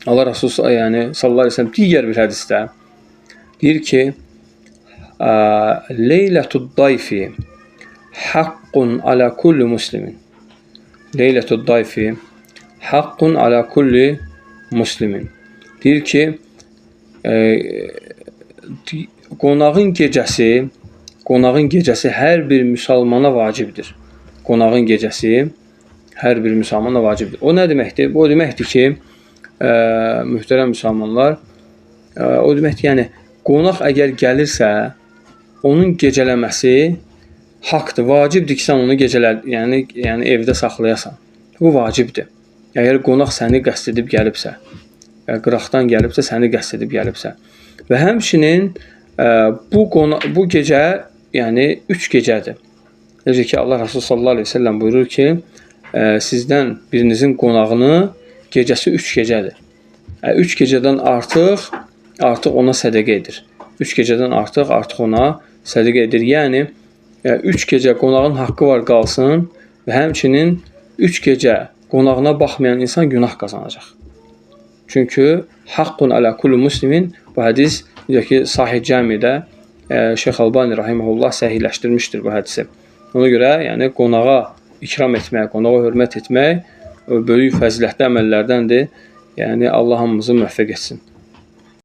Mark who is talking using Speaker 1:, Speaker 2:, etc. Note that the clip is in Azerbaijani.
Speaker 1: Allah Resulü yəni sallallahu əleyhi və səlləm digər bir hədisdə deyir ki, Leylətud dayfi haqqun ala kulli muslimin. Leylətud dayfi haqqun ala kulli muslimin. Deyir ki, qonağın gecəsi hər bir müsəlmana vacibdir. Qonağın gecəsi hər bir müsəlmana vacibdir. O nə deməkdir? Bu o deməkdir ki, mühtərəm müsəlmanlar, o deməkdir, yəni qonaq əgər gəlirsə, onun gecələməsi haqdır, vacibdir ki, sən onu yəni evdə saxlayasan. Bu vacibdir. Əgər qonaq səni qəsd edib gəlibsə, qıraqdan gəlibsə, səni qəsd edib gəlibsə. Və həmçinin bu gecə, yəni 3 gecədir. Necə ki, Allah Resulü sallallahu əleyhi və səlləm buyurur ki, sizdən birinizin qonağını gecəsi 3 gecədir. 3 gecədən artıq ona sədəqə edir. 3 gecədən artıq ona sədəqə edir. Yəni 3 gecə qonağın haqqı var qalsın və həmçinin 3 gecə qonağına baxmayan insan günah qazanacaq. Çünki haqqun ala kulli muslimin bu hədis necə ki Sahih Cami'də Şeyx Albani rahimehullah səhihləşdirmişdir bu hədisi. Ona görə yəni qonağa ikram etmək, qonağa hörmət etmək böyük fəzilətli əməllərdəndir. Yəni Allah hamımızı müvəffəq etsin.